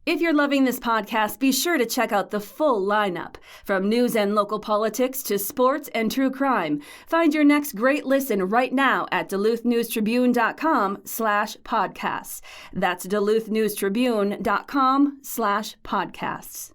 If you're loving this podcast, be sure to check out the full lineup. From news and local politics to sports and true crime. Find your next great listen right now at DuluthNewsTribune.com/podcasts. That's DuluthNewsTribune.com/podcasts.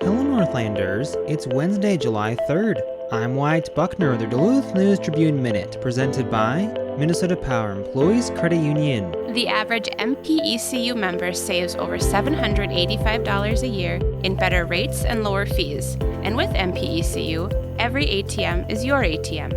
Hello, Northlanders. It's Wednesday, July 3rd. I'm Wyatt Buckner, the Duluth News Tribune Minute, presented by Minnesota Power Employees Credit Union. The average MPECU member saves over $785 a year in better rates and lower fees. And with MPECU, every ATM is your ATM.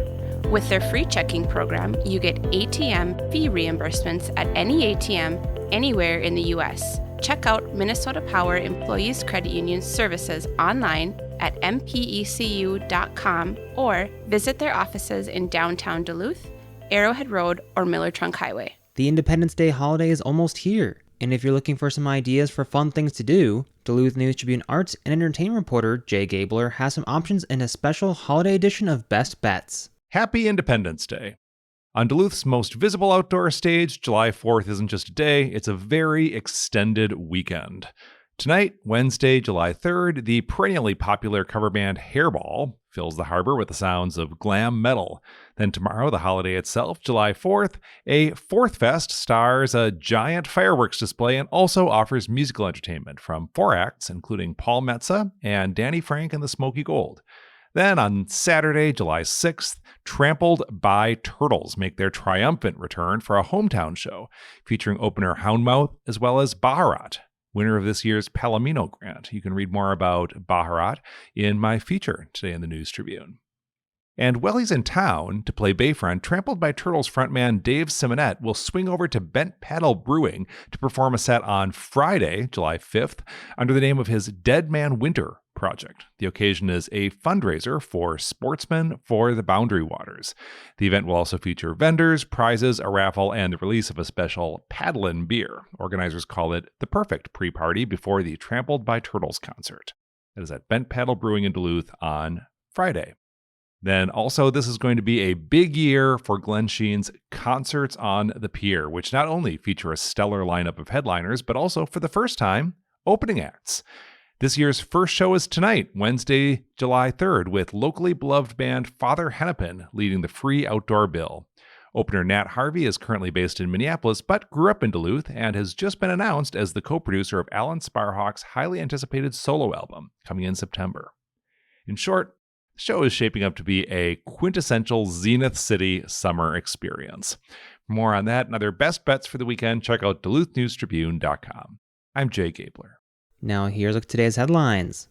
With their free checking program, you get ATM fee reimbursements at any ATM anywhere in the U.S. Check out Minnesota Power Employees Credit Union's services online at mpecu.com or visit their offices in downtown Duluth, Arrowhead Road, or Miller Trunk Highway. The Independence Day holiday is almost here, and if you're looking for some ideas for fun things to do, Duluth News Tribune arts and entertainment reporter Jay Gabler has some options in a special holiday edition of Best Bets. Happy Independence Day. On Duluth's most visible outdoor stage, July 4th isn't just a day, it's a very extended weekend. Tonight, Wednesday, July 3rd, the perennially popular cover band Hairball fills the harbor with the sounds of glam metal. Then tomorrow, the holiday itself, July 4th, a Fourth Fest stars a giant fireworks display and also offers musical entertainment from 4 acts, including Paul Metza and Danny Frank and the Smoky Gold. Then on Saturday, July 6th, Trampled by Turtles make their triumphant return for a hometown show, featuring opener Houndmouth as well as Baharat, winner of this year's Palomino grant. You can read more about Baharat in my feature today in the News Tribune. And while he's in town to play Bayfront, Trampled by Turtles frontman Dave Simonette will swing over to Bent Paddle Brewing to perform a set on Friday, July 5th, under the name of his Dead Man Winter project. The occasion is a fundraiser for sportsmen for the Boundary Waters. The event will also feature vendors, prizes, a raffle, and the release of a special paddlin' beer. Organizers call it the perfect pre-party before the Trampled by Turtles concert. That is at Bent Paddle Brewing in Duluth on Friday. Then also, this is going to be a big year for Glenn Sheen's Concerts on the Pier, which not only feature a stellar lineup of headliners, but also, for the first time, opening acts. This year's first show is tonight, Wednesday, July 3rd, with locally beloved band Father Hennepin leading the free outdoor bill. Opener Nat Harvey is currently based in Minneapolis, but grew up in Duluth and has just been announced as the co-producer of Alan Sparhawk's highly anticipated solo album, coming in September. In short, the show is shaping up to be a quintessential Zenith City summer experience. For more on that and other best bets for the weekend, check out DuluthNewsTribune.com. I'm Jay Gabler. Now here's today's headlines.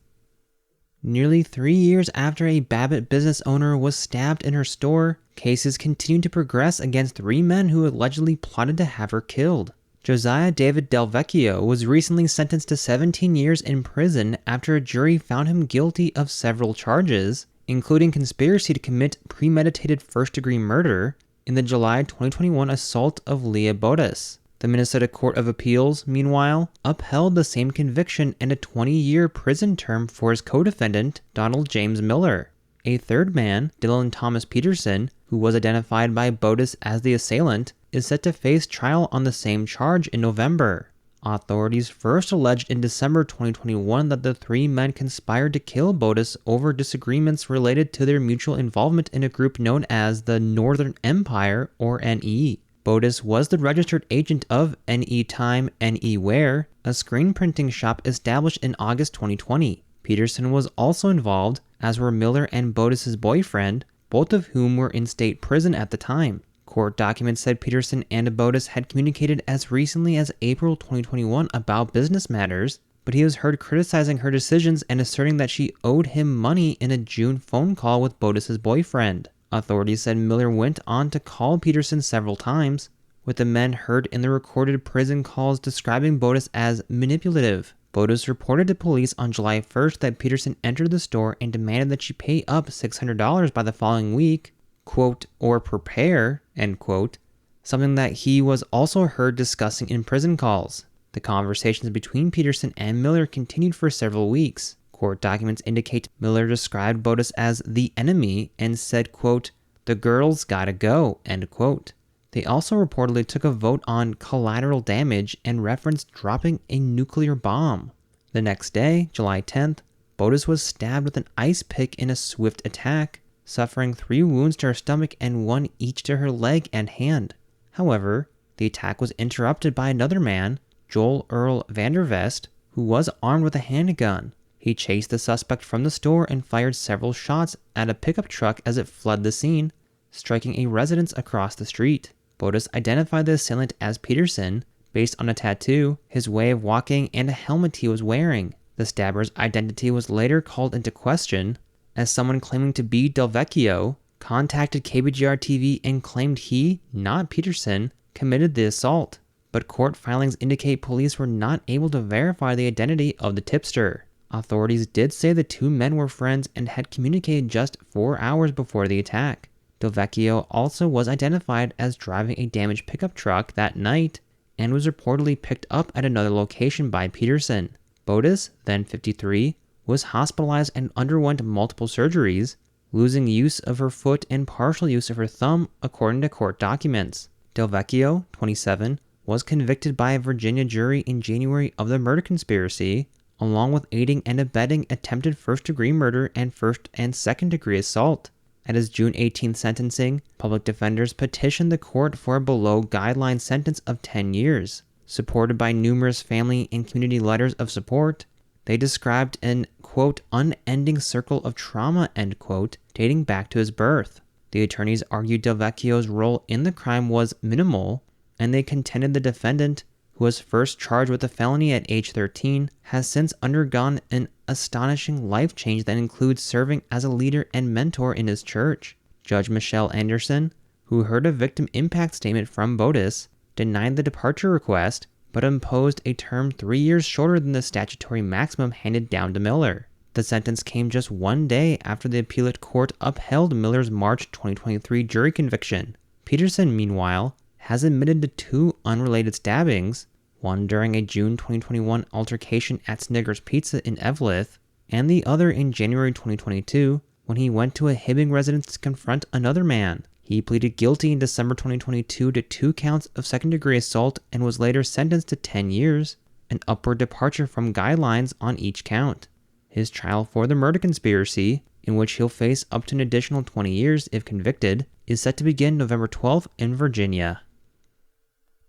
Nearly 3 years after a Babbitt business owner was stabbed in her store, cases continue to progress against 3 men who allegedly plotted to have her killed. Josiah David Del Vecchio was recently sentenced to 17 years in prison after a jury found him guilty of several charges, including conspiracy to commit premeditated first-degree murder in the July 2021 assault of Leah Bodas. The Minnesota Court of Appeals, meanwhile, upheld the same conviction and a 20-year prison term for his co-defendant, Donald James Miller. A third man, Dylan Thomas Peterson, who was identified by Bodas as the assailant, is set to face trial on the same charge in November. Authorities first alleged in December 2021 that the 3 men conspired to kill Bodas over disagreements related to their mutual involvement in a group known as the Northern Empire, or NE. Bodas was the registered agent of NE Time Anywhere, a screen printing shop established in August 2020. Peterson was also involved, as were Miller and Bodas' boyfriend, both of whom were in state prison at the time. Court documents said Peterson and Bodas had communicated as recently as April 2021 about business matters, but he was heard criticizing her decisions and asserting that she owed him money in a June phone call with Bodas' boyfriend. Authorities said Miller went on to call Peterson several times, with the men heard in the recorded prison calls describing Bodas as manipulative. Bodas reported to police on July 1st that Peterson entered the store and demanded that she pay up $600 by the following week, quote, or prepare, end quote, something that he was also heard discussing in prison calls. The conversations between Peterson and Miller continued for several weeks. Court documents indicate Miller described Bodas as the enemy and said, quote, "The girl's gotta go," end quote. They also reportedly took a vote on collateral damage and referenced dropping a nuclear bomb. The next day, July 10th, Botus was stabbed with an ice pick in a swift attack, suffering 3 wounds to her stomach and 1 each to her leg and hand. However, the attack was interrupted by another man, Joel Earl Vandervest, who was armed with a handgun. He chased the suspect from the store and fired several shots at a pickup truck as it fled the scene, striking a residence across the street. Botus identified the assailant as Peterson, based on a tattoo, his way of walking, and a helmet he was wearing. The stabber's identity was later called into question, as someone claiming to be Del Vecchio contacted KBGR-TV and claimed he, not Peterson, committed the assault. But court filings indicate police were not able to verify the identity of the tipster. Authorities did say the 2 men were friends and had communicated just 4 hours before the attack. Del Vecchio also was identified as driving a damaged pickup truck that night and was reportedly picked up at another location by Peterson. Botus, then 53, was hospitalized and underwent multiple surgeries, losing use of her foot and partial use of her thumb, according to court documents. Del Vecchio, 27, was convicted by a Virginia jury in January of the murder conspiracy, along with aiding and abetting attempted first-degree murder and first- and second-degree assault. At his June 18th sentencing, public defenders petitioned the court for a below-guideline sentence of 10 years. Supported by numerous family and community letters of support, they described an, quote, unending circle of trauma, end quote, dating back to his birth. The attorneys argued Del Vecchio's role in the crime was minimal, and they contended the defendant, who was first charged with a felony at age 13, has since undergone an astonishing life change that includes serving as a leader and mentor in his church. Judge Michelle Anderson, who heard a victim impact statement from Botus, denied the departure request, but imposed a term 3 years shorter than the statutory maximum handed down to Miller. The sentence came just 1 day after the appellate court upheld Miller's March 2023 jury conviction. Peterson, meanwhile, has admitted to 2 unrelated stabbings, one during a June 2021 altercation at Snickers Pizza in Eveleth, and the other in January 2022 when he went to a Hibbing residence to confront another man. He pleaded guilty in December 2022 to 2 counts of second-degree assault and was later sentenced to 10 years, an upward departure from guidelines on each count. His trial for the murder conspiracy, in which he'll face up to an additional 20 years if convicted, is set to begin November 12th in Virginia.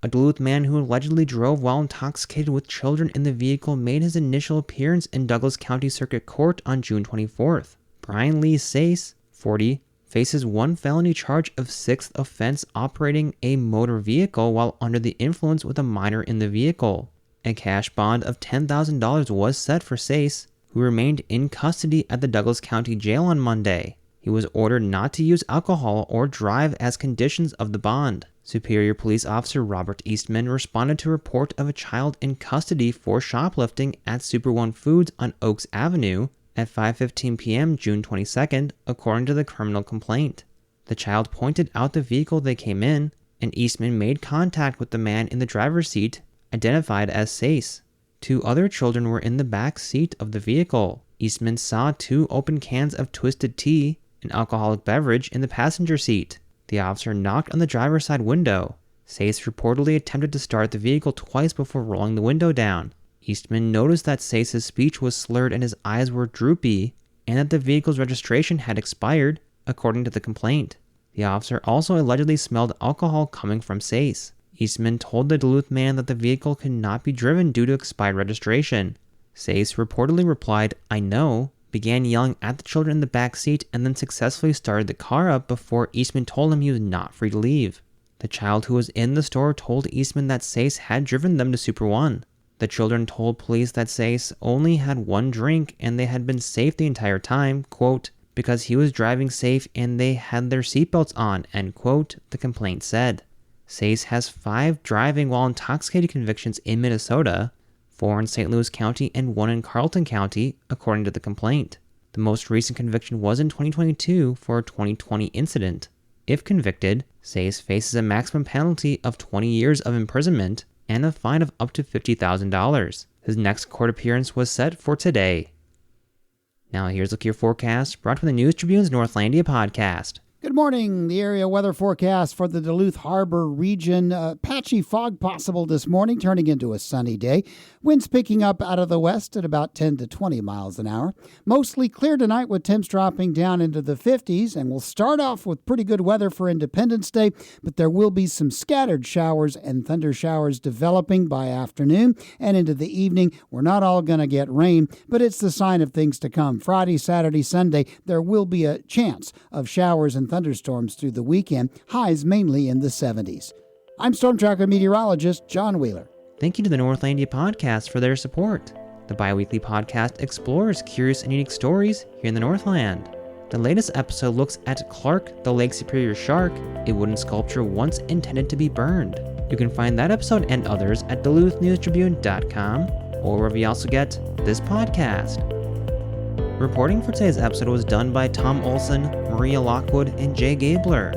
A Duluth man who allegedly drove while intoxicated with children in the vehicle made his initial appearance in Douglas County Circuit Court on June 24th. Brian Lee Sace, 40, faces 1 felony charge of 6th offense operating a motor vehicle while under the influence with a minor in the vehicle. A cash bond of $10,000 was set for Sace, who remained in custody at the Douglas County Jail on Monday. He was ordered not to use alcohol or drive as conditions of the bond. Superior Police Officer Robert Eastman responded to a report of a child in custody for shoplifting at Super One Foods on Oaks Avenue at 5:15 p.m. June 22nd, according to the criminal complaint. The child pointed out the vehicle they came in, and Eastman made contact with the man in the driver's seat, identified as Sace. 2 other children were in the back seat of the vehicle. Eastman saw 2 open cans of Twisted Tea, an alcoholic beverage, in the passenger seat. The officer knocked on the driver's side window. Sace reportedly attempted to start the vehicle twice before rolling the window down. Eastman noticed that Sace's speech was slurred and his eyes were droopy, and that the vehicle's registration had expired, according to the complaint. The officer also allegedly smelled alcohol coming from Sace. Eastman told the Duluth man that the vehicle could not be driven due to expired registration. Sace reportedly replied, "I know," began yelling at the children in the back seat, and then successfully started the car up before Eastman told him he was not free to leave. The child who was in the store told Eastman that Sace had driven them to Super One. The children told police that Sace only had 1 drink and they had been safe the entire time, quote, because he was driving safe and they had their seatbelts on, end quote, the complaint said. Sace has 5 driving while intoxicated convictions in Minnesota, 4 in St. Louis County and 1 in Carleton County, according to the complaint. The most recent conviction was in 2022 for a 2020 incident. If convicted, Sace faces a maximum penalty of 20 years of imprisonment and a fine of up to $50,000. His next court appearance was set for today. Now here's a look at your forecast, brought from the News Tribune's Northlandia podcast. Good morning. The area weather forecast for the Duluth Harbor region. Patchy fog possible this morning, turning into a sunny day. Winds picking up out of the west at about 10 to 20 miles an hour. Mostly clear tonight with temps dropping down into the 50s. And we'll start off with pretty good weather for Independence Day, but there will be some scattered showers and thunder showers developing by afternoon and into the evening. We're not all going to get rain, but it's the sign of things to come. Friday, Saturday, Sunday, there will be a chance of showers and thunderstorms through the weekend, highs mainly in the 70s. I'm Storm Tracker meteorologist John Wheeler. Thank you to the Northlandia podcast for their support. The bi-weekly podcast explores curious and unique stories here in the Northland. The latest episode looks at Clark, the Lake Superior shark, a wooden sculpture once intended to be burned. You can find that episode and others at DuluthNewsTribune.com or wherever you also get this podcast. Reporting for today's episode was done by Tom Olson, Maria Lockwood, and Jay Gabler.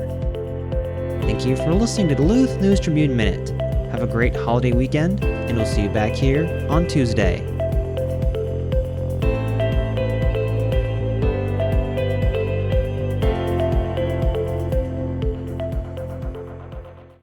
Thank you for listening to Duluth News Tribune Minute. Have a great holiday weekend, and we'll see you back here on Tuesday.